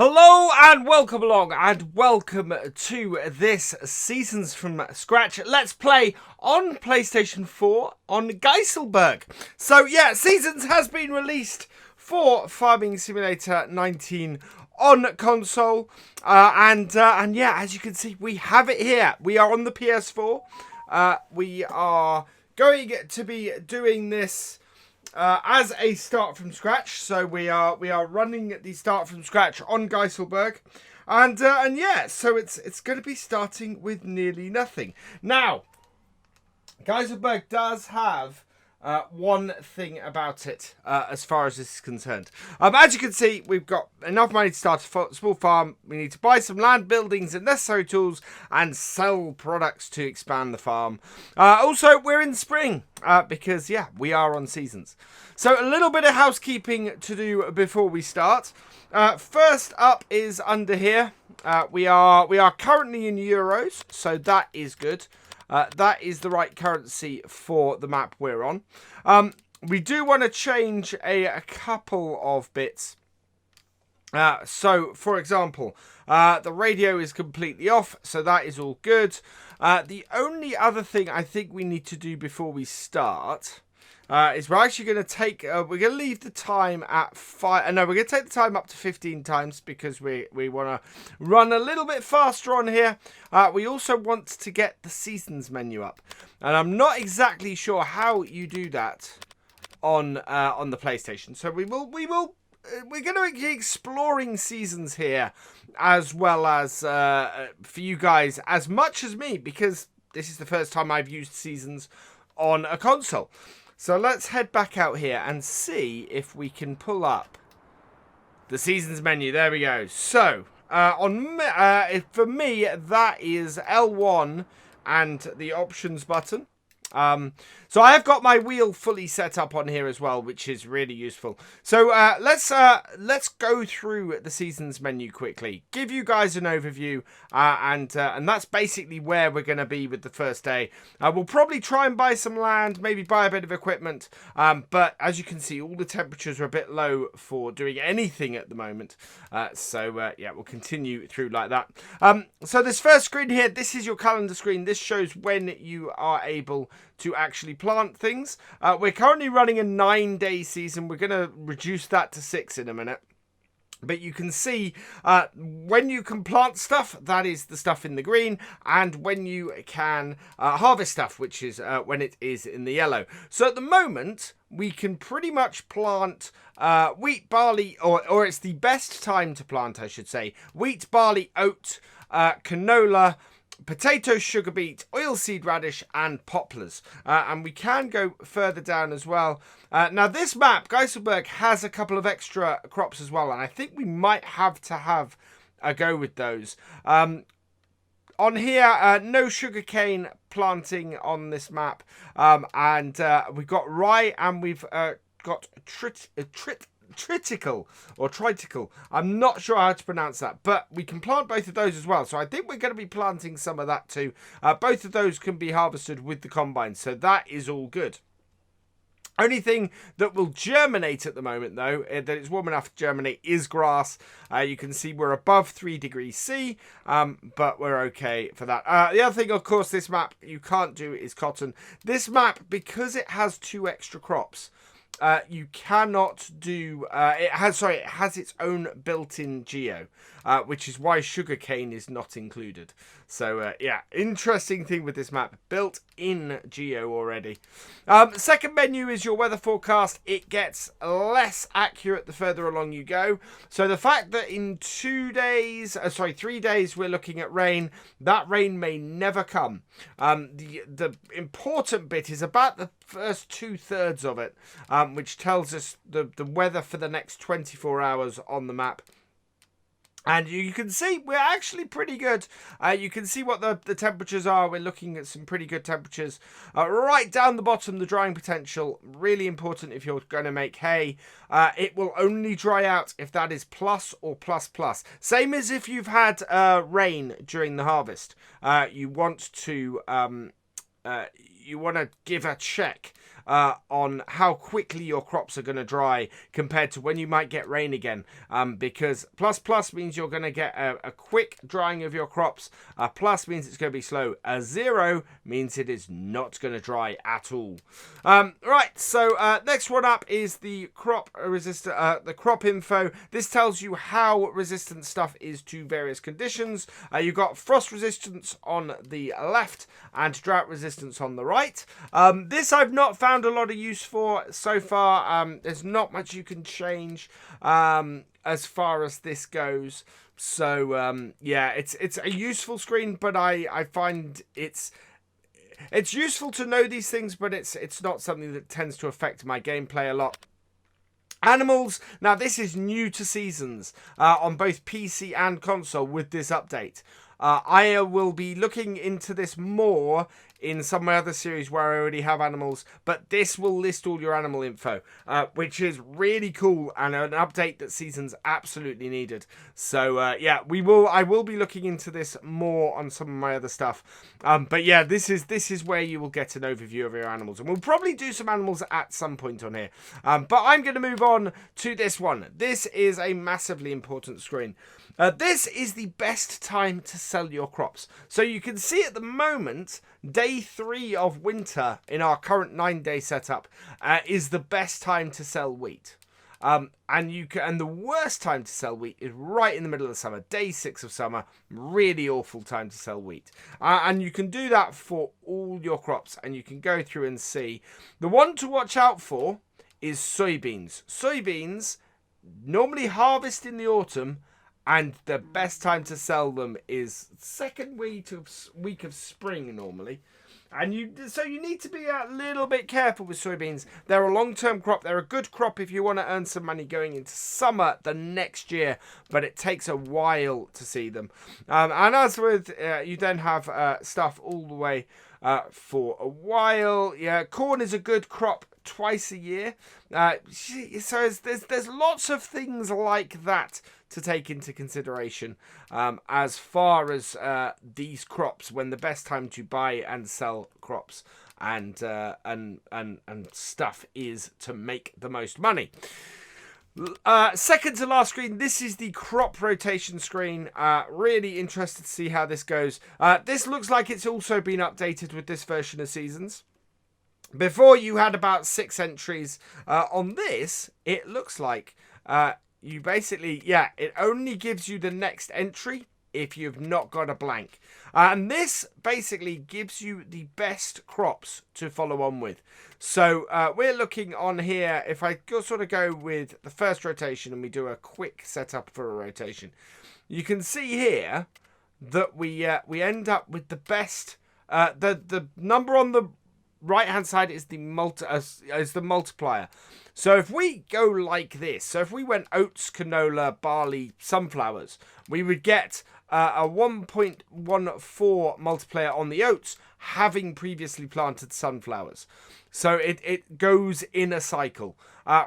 Hello and welcome along and welcome to this Seasons from Scratch Let's Play on PlayStation 4 on Geiselsberg. So yeah, Seasons has been released for Farming Simulator 19 on console. And yeah, as you can see, we have it here. We are on the PS4. We are going to be doing this as a start from scratch, so we are running the start from scratch on Geiselsberg, and yeah, so it's going to be starting with nearly nothing. Now, Geiselsberg does have one thing about it as far as this is concerned. As you can see, we've got enough money to start a small farm. We need to buy some land, buildings and necessary tools and sell products to expand the farm. Also, we're in spring because, yeah, we are on seasons. So a little bit of housekeeping to do before we start. First up is under here. We are currently in euros, so that is good. That is the right currency for the map we're on. We do want to change a couple of bits. So, for example, the radio is completely off, so that is all good. The only other thing I think we need to do before we start is we're actually going to take, we're going to leave the time at 5, no, we're going to take the time up to 15 times because we want to run a little bit faster on here. We also want to get the seasons menu up, and I'm not exactly sure how you do that on the PlayStation. So we're going to be exploring seasons here, as well as for you guys as much as me, because this is the first time I've used seasons on a console. So let's head back out here and see if we can pull up the seasons menu. There we go. So for me, that is L1 and the options button. So I have got my wheel fully set up on here as well, which is really useful. So let's go through the seasons menu quickly, give you guys an overview, and that's basically where we're going to be with the first day. We'll probably try and buy some land, maybe buy a bit of equipment, but as you can see, all the temperatures are a bit low for doing anything at the moment. So yeah, we'll continue through like that. So this first screen here, this is your calendar screen. This shows when you are able to actually plant things. We're currently running a 9-day season. We're going to reduce that to 6 in a minute. But you can see when you can plant stuff, that is the stuff in the green, and when you can harvest stuff, which is when it is in the yellow. So at the moment, we can pretty much plant wheat, barley, or it's the best time to plant, I should say, wheat, barley, oat, canola, potato, sugar beet, oilseed radish and poplars. And we can go further down as well. Now this map, Geiselsberg, has a couple of extra crops as well, and I think we might have to have a go with those. On here, no sugarcane planting on this map. And we've got rye, and we've got tritical or tritical. I'm not sure how to pronounce that, but we can plant both of those as well. So I think we're going to be planting some of that too. Both of those can be harvested with the combine, so that is all good. Only thing that will germinate at the moment, though, that it's warm enough to germinate, is grass. You can see we're above 3 degrees C, but we're okay for that. The other thing, of course, this map you can't do is cotton. This map, because it has 2 extra crops, you cannot do, it has its own built-in geo, which is why sugarcane is not included. So yeah, interesting thing with this map, built-in geo already. Second menu is your weather forecast. It gets less accurate the further along you go. So the fact that in 3 days we're looking at rain, that rain may never come. The important bit is about the first 2/3 of it, which tells us the weather for the next 24 hours on the map. And you can see we're actually pretty good. You can see what the temperatures are. We're looking at some pretty good temperatures. Right down the bottom, the drying potential. Really important if you're going to make hay. It will only dry out if that is plus or plus plus. Same as if you've had rain during the harvest. You want to give a check on how quickly your crops are going to dry compared to when you might get rain again, because plus means you're going to get a quick drying of your crops. Plus means it's going to be slow. 0 means it is not going to dry at all. Right, so next one up is the crop resistor, the crop info. This tells you how resistant stuff is to various conditions. You've got frost resistance on the left and drought resistance on the right. This I've not found a lot of use for so far. There's not much you can change as far as this goes. So yeah, it's a useful screen, but I find it's useful to know these things, but it's not something that tends to affect my gameplay a lot. Animals, now this is new to Seasons on both PC and console with this update. I will be looking into this more in some of my other series where I already have animals, but this will list all your animal info, which is really cool and an update that Seasons absolutely needed. So yeah, I will be looking into this more on some of my other stuff. But yeah, this is where you will get an overview of your animals, and we'll probably do some animals at some point on here. But I'm going to move on to this one. This is a massively important screen. This is the best time to sell your crops. So you can see at the moment, day 3 of winter in our current 9-day setup is the best time to sell wheat. And the worst time to sell wheat is right in the middle of the summer, day 6 of summer. Really awful time to sell wheat. And you can do that for all your crops, and you can go through and see. The one to watch out for is soybeans. Soybeans normally harvest in the autumn, and the best time to sell them is second week of spring normally. And so you need to be a little bit careful with soybeans. They're a long-term crop. They're a good crop if you want to earn some money going into summer the next year, but it takes a while to see them. And as with, you then have stuff all the way for a while. Yeah, corn is a good crop twice a year. So there's lots of things like that to take into consideration as far as these crops, when the best time to buy and sell crops and stuff is to make the most money. Second to last screen, this is the crop rotation screen. Really interested to see how this goes. This looks like it's also been updated with this version of Seasons. Before, you had about 6 entries. On this, it looks like you basically, yeah, it only gives you the next entry if you've not got a blank. And this basically gives you the best crops to follow on with. So we're looking on here, if I sort of go with the first rotation and we do a quick setup for a rotation, you can see here that we end up with the best, the number on the right hand side is the multiplier. So if we go like this, so if we went oats, canola, barley, sunflowers, we would get a 1.14 multiplier on the oats, having previously planted sunflowers. So it goes in a cycle.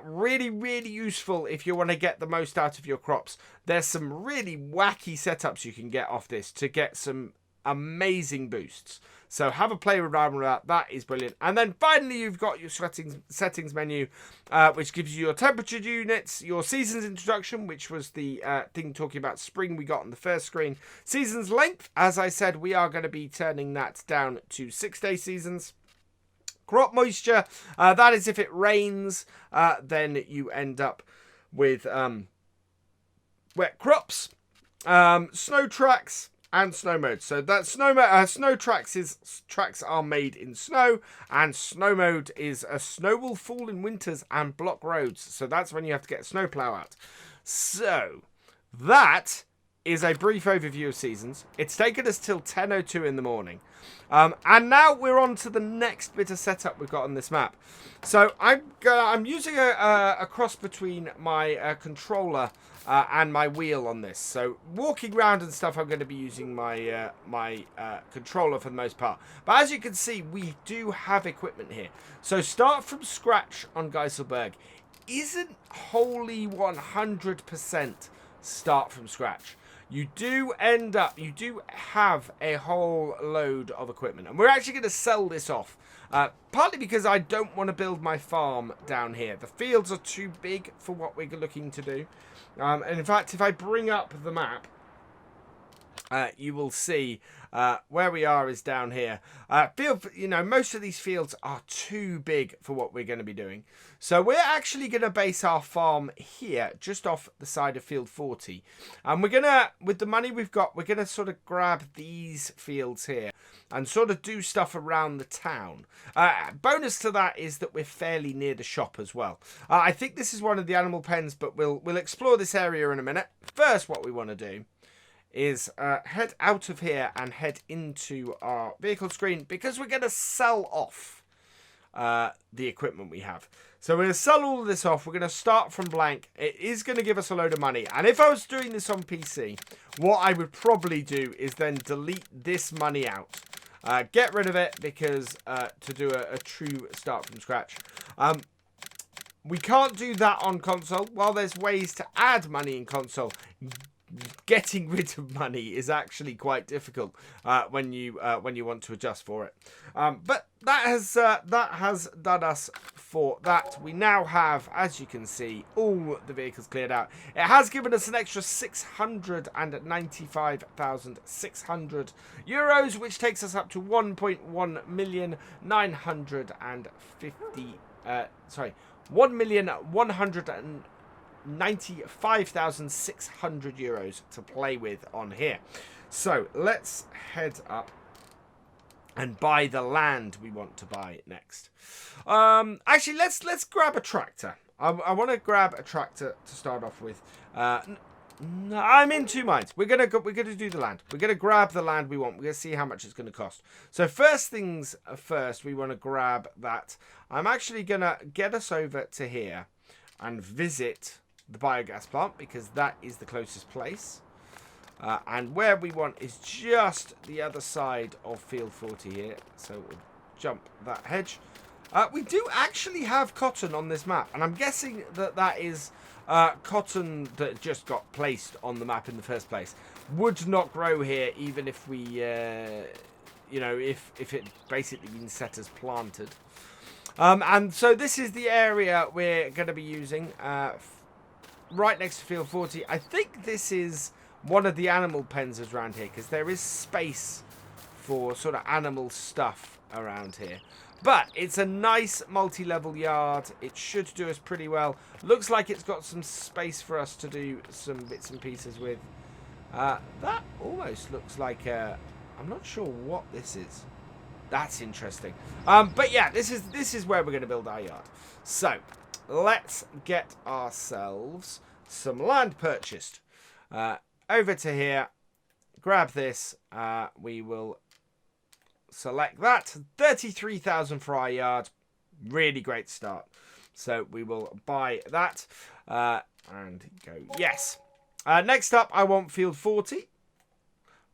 Really, really useful if you want to get the most out of your crops. There's some really wacky setups you can get off this to get some amazing boosts. So have a play around with that. That is brilliant. And then finally, you've got your settings menu, which gives you your temperature units, your seasons introduction, which was the thing talking about spring we got on the first screen. Seasons length, as I said, we are going to be turning that down to 6-day seasons. Crop moisture, that is if it rains, then you end up with wet crops. Snow tracks and snow mode. So that snow tracks are made in snow, and snow mode is a snow will fall in winters and block roads. So that's when you have to get a snowplow out. So that is a brief overview of Seasons. It's taken us till 10:02 in the morning. And now we're on to the next bit of setup we've got on this map. So I'm using a cross between my controller and my wheel on this. So walking around and stuff, I'm going to be using my controller for the most part. But as you can see, we do have equipment here. So start from scratch on Geiselsberg isn't wholly 100% start from scratch. You do have a whole load of equipment, and we're actually going to sell this off. Partly because I don't want to build my farm down here. The fields are too big for what we're looking to do. And in fact, if I bring up the map, you will see where we are is down here. Most of these fields are too big for what we're going to be doing. So we're actually going to base our farm here, just off the side of field 40. And we're going to, with the money we've got, we're going to sort of grab these fields here and sort of do stuff around the town. Bonus to that is that we're fairly near the shop as well. I think this is one of the animal pens, but we'll explore this area in a minute. First, what we want to do is head out of here and head into our vehicle screen, because we're going to sell off the equipment we have. So we're going to sell all of this off. We're going to start from blank. It is going to give us a load of money. And if I was doing this on PC, what I would probably do is then delete this money out. Get rid of it, because to do a true start from scratch. We can't do that on console. While there's ways to add money in console, getting rid of money is actually quite difficult when you want to adjust for it. But that has done us for that. We now have, as you can see, all the vehicles cleared out. It has given us an extra 695,600 euros, which takes us up to 1,195,600 euros to play with on here. So let's head up and buy the land we want to buy next. Actually, let's grab a tractor. I want to grab a tractor to start off with. No, I'm in two minds. We're gonna do the land. We're gonna grab the land we want. We're gonna see how much it's gonna cost. So first things first, we want to grab that. I'm actually gonna get us over to here and visit the biogas plant, because that is the closest place. And where we want is just the other side of field 40 here. So we'll jump that hedge. We do actually have cotton on this map, and I'm guessing that that is cotton that just got placed on the map in the first place. Would not grow here even if we, if it basically been set as planted. And so this is the area we're going to be using, right next to field 40. I think this is one of the animal pens around here, because there is space for sort of animal stuff around here. But it's a nice multi-level yard. It should do us pretty well. Looks like it's got some space for us to do some bits and pieces with. That almost looks like I'm not sure what this is. That's interesting. But yeah, this is where we're going to build our yard. So let's get ourselves some land purchased. Over to here, grab this. We will select that. 33,000 for our yard. Really great start. So we will buy that and go yes. Next up, I want field 40.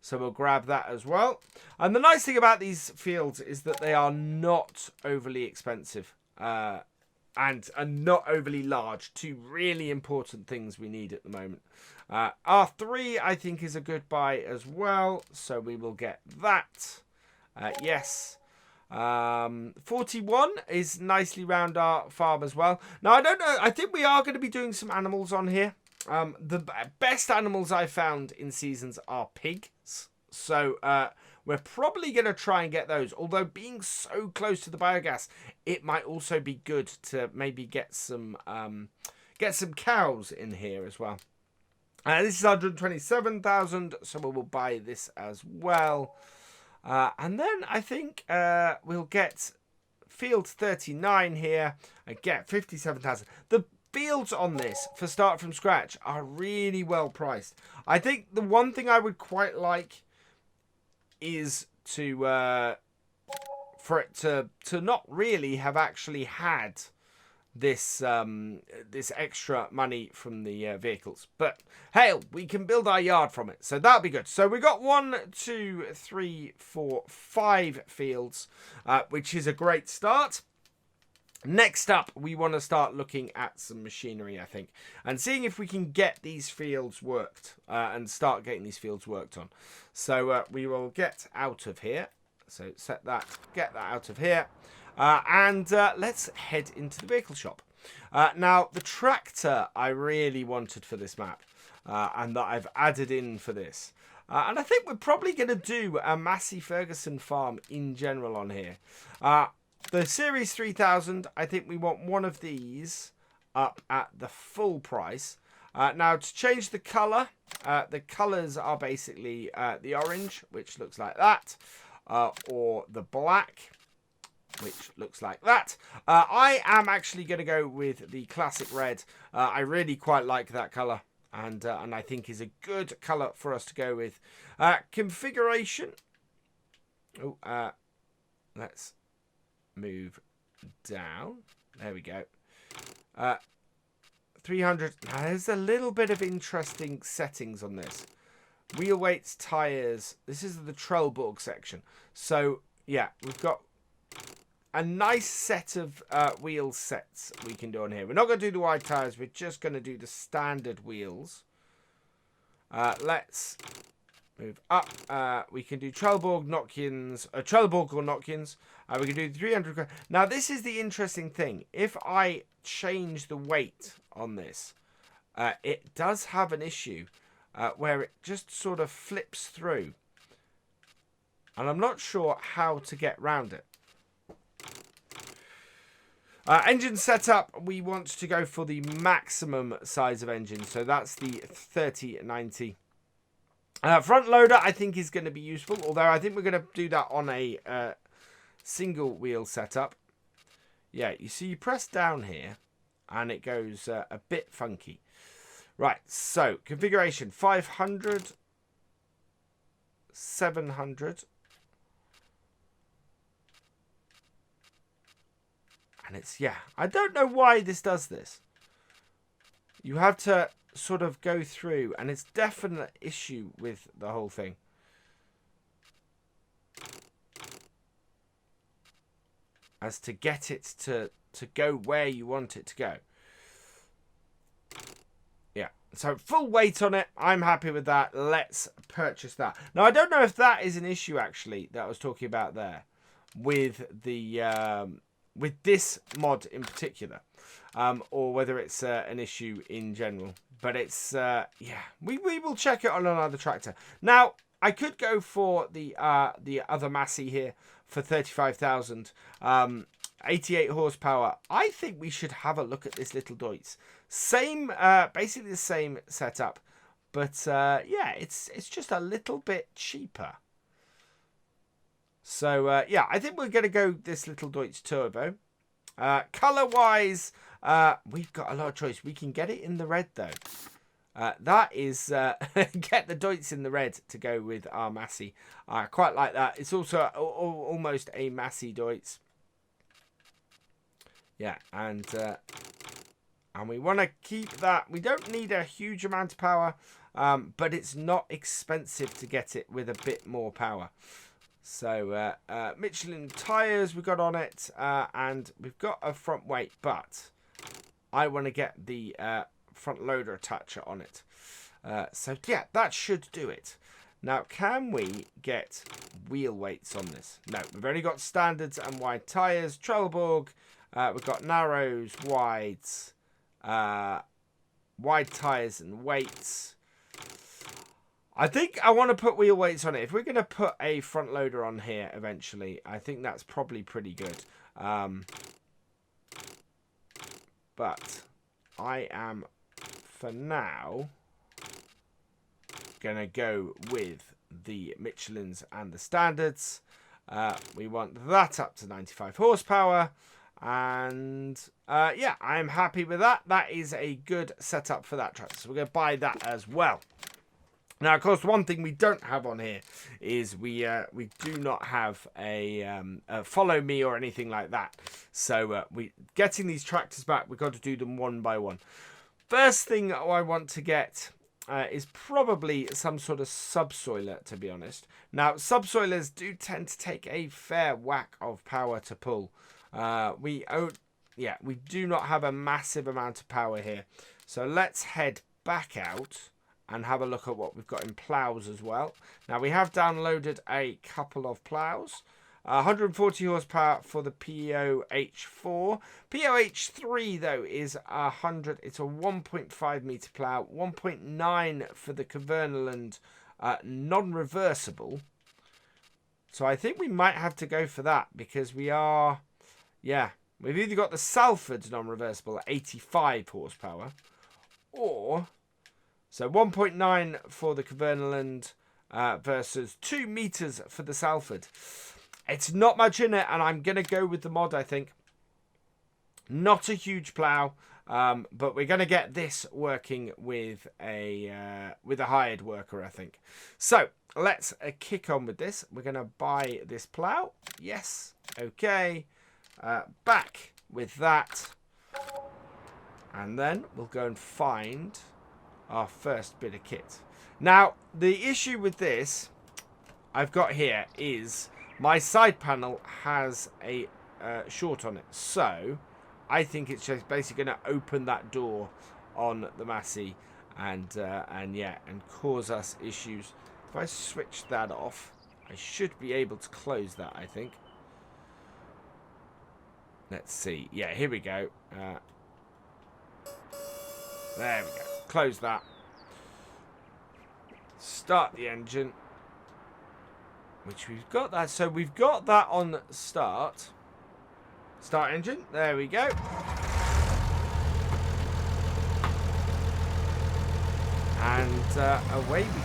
So we'll grab that as well. And the nice thing about these fields is that they are not overly expensive and not overly large. Two really important things we need at the moment. R3, I think, is a good buy as well. So we will get that. Yes. 41 is nicely round our farm as well. Now, I don't know. I think we are going to be doing some animals on here. The best animals I found in Seasons are pigs. So we're probably going to try and get those. Although being so close to the biogas, it might also be good to maybe get some cows in here as well. This is 127,000, so we will buy this as well. And then I think we'll get field 39 here and get 57,000. The fields on this for start from scratch are really well priced. I think the one thing I would quite like is to for it to not really have actually had this this extra money from the vehicles, but hey, we can build our yard from it, so that'll be good. So we got 1, 2, 3, 4, 5 fields, which is a great start. Next up, we want to start looking at some machinery, I think, and seeing if we can get these fields worked and start getting these fields worked on. So we will get out of here. So set that, get that out of here. Let's head into the vehicle shop. Now, the tractor I really wanted for this map, and that I've added in for this. And I think we're probably going to do a Massey Ferguson farm in general on here. The Series 3000, I think we want one of these up at the full price. Now, to change the colour, the colours are basically the orange, which looks like that, or the black, which looks like that. I am actually going to go with the classic red. I really quite like that colour, and I think is a good colour for us to go with. Configuration. Oh, let's move down. There we go. 300. Now, there's a little bit of interesting settings on this. Wheel weights, tyres. This is the Trelleborg section. So, yeah, we've got a nice set of wheel sets we can do on here. We're not going to do the wide tyres. We're just going to do the standard wheels. Let's move up. We can do Trelleborg, Nokians, Trelleborg or Nokians. We can do 300. Now, this is the interesting thing. If I change the weight on this, it does have an issue where it just sort of flips through. And I'm not sure how to get round it. Engine setup, we want to go for the maximum size of engine. So that's the 3090. Front loader, I think, is going to be useful. Although I think we're going to do that on a single wheel setup. Yeah, you see, you press down here and it goes a bit funky. Right, so configuration 500, 700. And it's, yeah, I don't know why this does this. You have to sort of go through, and it's definite issue with the whole thing. As to get it to go where you want it to go. Yeah, so full weight on it. I'm happy with that. Let's purchase that. Now, I don't know if that is an issue, actually, that I was talking about there. With the... with this mod in particular, or whether it's an issue in general. But it's, yeah, we will check it on another tractor. Now, I could go for the other Massey here for 35,000, 88 horsepower. I think we should have a look at this little Deutz. Same, basically the same setup, but yeah, it's just a little bit cheaper. So, yeah, I think we're going to go this little Deutz Turbo. Colour-wise, we've got a lot of choice. We can get it in the red, though. That is, get the Deutz in the red to go with our Massey. I quite like that. It's also almost a Massey Deutz. Yeah, and we want to keep that. We don't need a huge amount of power, but it's not expensive to get it with a bit more power. So, Michelin tyres we got on it, and we've got a front weight, but I want to get the front loader attacher on it. So, yeah, that should do it. Now, can we get wheel weights on this? No, we've only got standards and wide tyres. Trelleborg, we've got narrows, wides, wide tyres and weights. I think I want to put wheel weights on it. If we're going to put a front loader on here eventually, I think that's probably pretty good. But I am, for now, going to go with the Michelins and the standards. We want that up to 95 horsepower. And yeah, I'm happy with that. That is a good setup for that tractor. So we're going to buy that as well. Now, of course, one thing we don't have on here is we do not have a follow me or anything like that. So we getting these tractors back, we've got to do them one by one. First thing I want to get is probably some sort of subsoiler, to be honest. Now, subsoilers do tend to take a fair whack of power to pull. We do not have a massive amount of power here. So let's head back out and have a look at what we've got in plows as well. Now, we have downloaded a couple of plows. 140 horsepower for the POH4. POH3 though is 100. It's a 1.5 meter plow. 1.9 for the Kverneland non-reversible. So I think we might have to go for that because we are, yeah, we've either got the Salford non-reversible at 85 horsepower, or so 1.9 for the Kverneland versus 2 meters for the Salford. It's not much in it, and I'm going to go with the mod, I think. Not a huge plow, but we're going to get this working with a hired worker, I think. So let's kick on with this. We're going to buy this plow. Yes. Okay. Back with that. And then we'll go and find our first bit of kit. Now, the issue with this I've got here is my side panel has a short on it. So I think it's just basically going to open that door on the Massey and cause us issues. If I switch that off, I should be able to close that, I think. Let's see. Yeah, here we go. There we go. Close that. Start the engine. Which we've got that. So we've got that on start. Start engine. There we go. And away we go.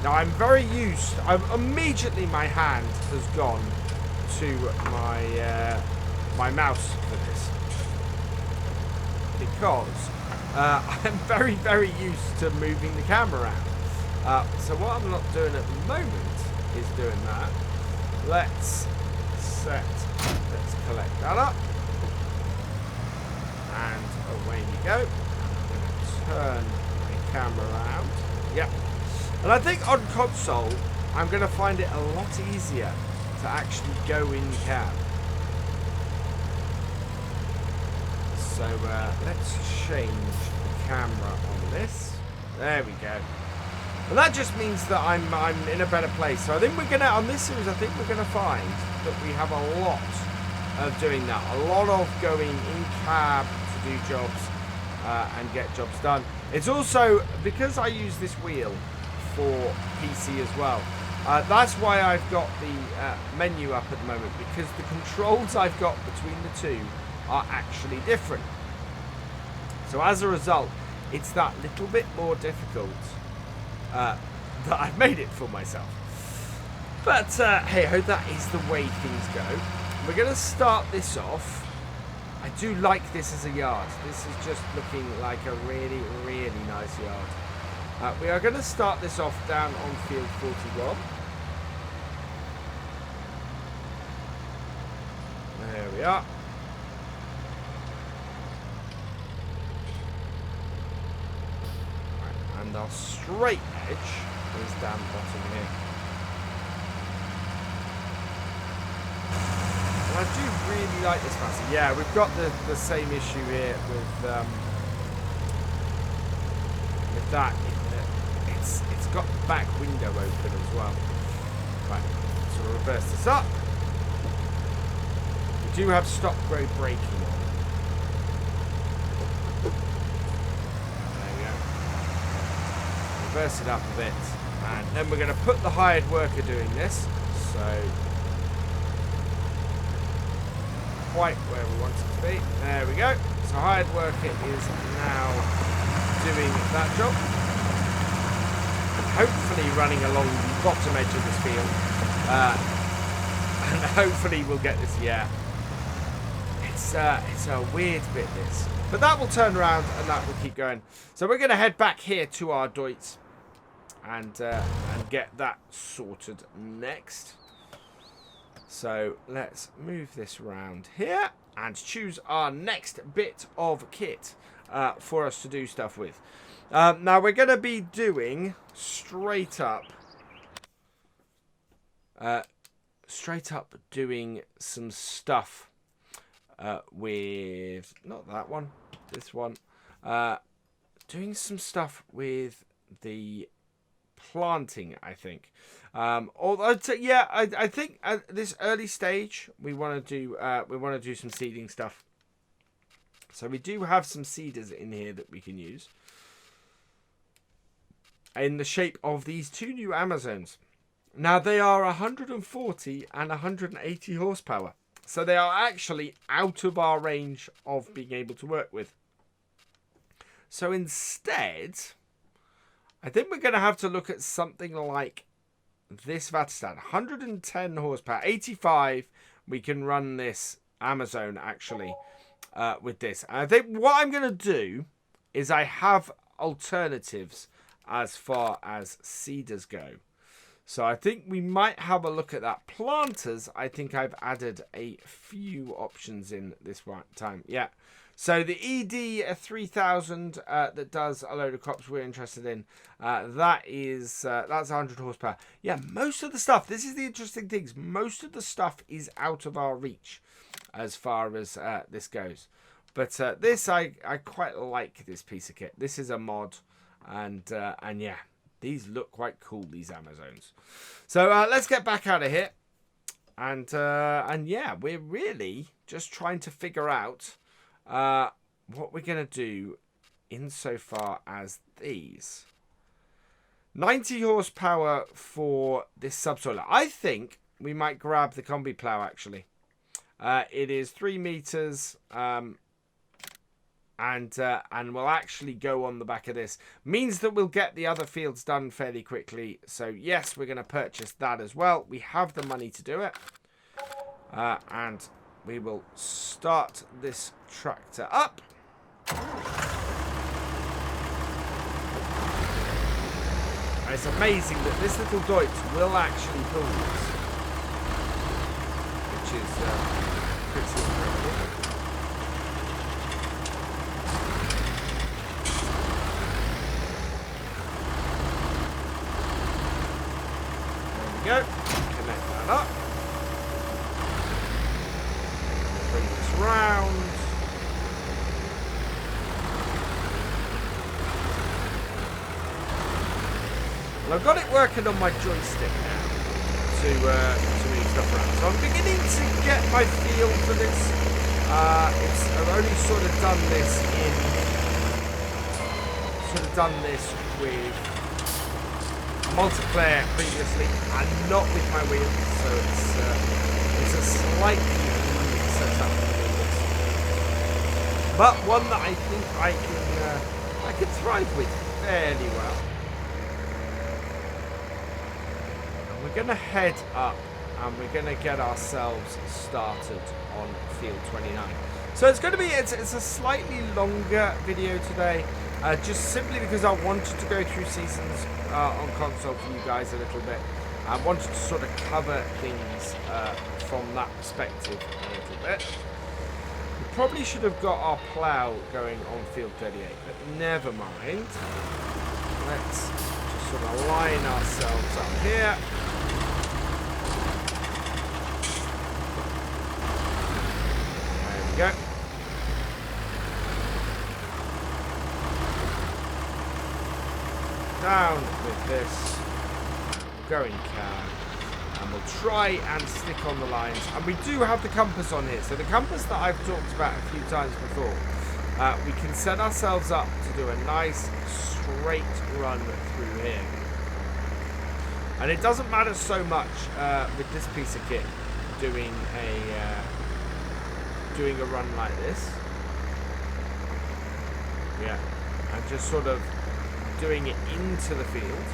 Now I'm very used. Immediately my hand has gone to my my mouse for this because I'm very, very used to moving the camera around. So what I'm not doing at the moment is doing that. Let's collect that up. And away we go. I'm going to turn my camera around. Yep. And I think on console, I'm going to find it a lot easier to actually go in cab. So let's change the camera on this. There we go. And that just means that I'm in a better place. So I think we're gonna, on this series, I think we're gonna find that we have a lot of doing that. A lot of going in cab to do jobs and get jobs done. It's also because I use this wheel for PC as well. That's why I've got the menu up at the moment, because the controls I've got between the two are actually different. So as a result, it's that little bit more difficult that I've made it for myself. But hey ho, that is the way things go. We're going to start this off. I do like this as a yard. This is just looking like a really, really nice yard. We are going to start this off down on field 41. There we are. Right, and our straight edge is down the bottom here. And I do really like this massive. Yeah, we've got the same issue here with that. It's got the back window open as well. Right, so we'll reverse this up. We do have stop road braking on. There we go. Reverse it up a bit. And then we're going to put the hired worker doing this. So, quite where we want it to be. There we go. So hired worker is now doing that job. And hopefully running along the bottom edge of this field. And hopefully we'll get this, yeah. It's a weird bit, this. But that will turn around and that will keep going. So we're going to head back here to our Deutz and get that sorted next. So let's move this around here and choose our next bit of kit for us to do stuff with. Now we're going to be doing straight up doing some stuff with, not that one, this one, doing some stuff with the planting, I think. Although, yeah, I think at this early stage we want to do some seeding stuff. So we do have some seeders in here that we can use in the shape of these two new Amazons. Now they are 140 and 180 horsepower. So they are actually out of our range of being able to work with. So instead, I think we're going to have to look at something like this Vatistan. 110 horsepower, 85. We can run this Amazon actually with this. And I think what I'm going to do is I have alternatives as far as seeders go. So I think we might have a look at that. Planters, I think I've added a few options in this one time. Yeah. So the ED 3000 that does a load of crops we're interested in, that's 100 horsepower. Yeah, most of the stuff, this is the interesting things, most of the stuff is out of our reach as far as this goes. But this, I quite like this piece of kit. This is a mod, and yeah. These look quite cool, these Amazons. So let's get back out of here. And yeah, we're really just trying to figure out what we're going to do insofar as these. 90 horsepower for this subsoiler. I think we might grab the combi plow, actually. It is 3 meters. And we'll actually go on the back of this. Means that we'll get the other fields done fairly quickly. So yes, we're going to purchase that as well. We have the money to do it. And we will start this tractor up. And it's amazing that this little Deutz will actually pull this. Which is pretty incredible. Go. Connect that up. Bring this round. Well, I've got it working on my joystick now to move stuff around. So I'm beginning to get my feel for this. I've only sort of done this with multiplayer previously and not with my wheels, so it's a slightly unique setup for this, but one that I think I can thrive with fairly well. And we're gonna head up and we're gonna get ourselves started on field 29. So it's going to be it's a slightly longer video today. Just simply because I wanted to go through seasons on console for you guys a little bit. I wanted to sort of cover things from that perspective a little bit. We probably should have got our plough going on field 38, but never mind. Let's just sort of line ourselves up here. There we go. Down with this, going car, and we'll try and stick on the lines. And we do have the compass on here, so the compass that I've talked about a few times before, we can set ourselves up to do a nice straight run through here. And it doesn't matter so much with this piece of kit doing a run like this. Yeah, and just sort of doing it into the field.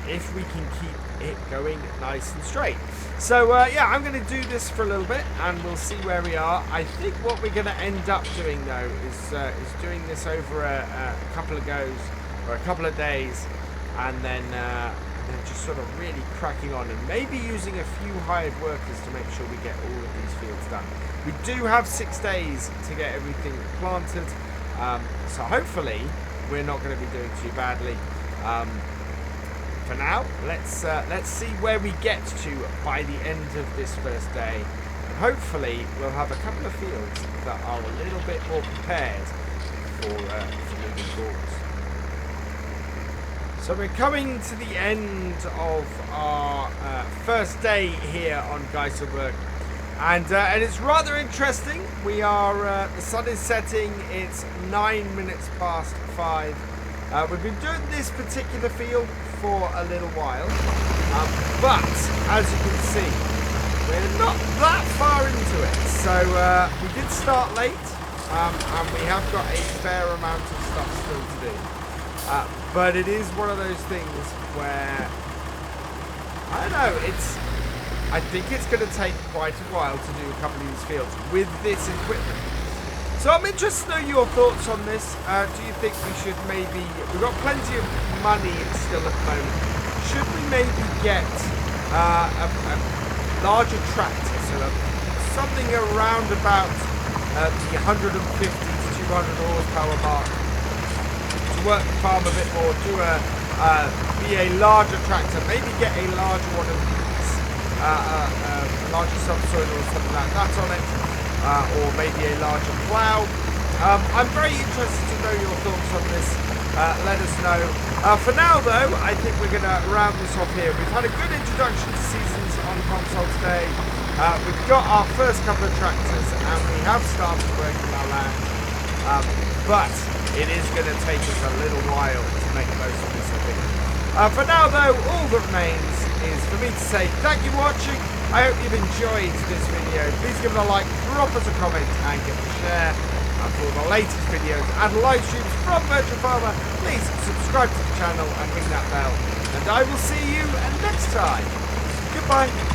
If we can keep it going nice and straight. So yeah, I'm going to do this for a little bit and we'll see where we are. I think what we're going to end up doing though is doing this over a couple of goes or a couple of days, and then just sort of really cracking on and maybe using a few hired workers to make sure we get all of these fields done. We do have 6 days to get everything planted. So hopefully we're not going to be doing too badly. For now, let's see where we get to by the end of this first day. And hopefully we'll have a couple of fields that are a little bit more prepared for moving forwards. So we're coming to the end of our first day here on Geiselsberg, and it's rather interesting. We are the sun is setting. It's 9 minutes past 5. We've been doing this particular field for a little while, but as you can see, we're not that far into it. So we did start late, and we have got a fair amount of stuff still to do. But it is one of those things where, I don't know, I think it's going to take quite a while to do a couple of these fields with this equipment. So I'm interested to know your thoughts on this. Do you think we should maybe, we've got plenty of money still at the moment, should we maybe get a larger tractor, so something around about the 150 to 200 horsepower mark, work the farm a bit more, be a larger tractor, maybe get a larger one of these, a larger subsoil or something like that on it, or maybe a larger plough. I'm very interested to know your thoughts on this. Let us know. For now though, I think we're going to round this off here. We've had a good introduction to seasons on console today. We've got our first couple of tractors and we have started working our land, but it is going to take us a little while to make most of this, I think. For now, though, all that remains is for me to say thank you for watching. I hope you've enjoyed this video. Please give it a like, drop us a comment, and give it a share. And for the latest videos and live streams from Virtual Farmer, please subscribe to the channel and ring that bell. And I will see you next time. Goodbye.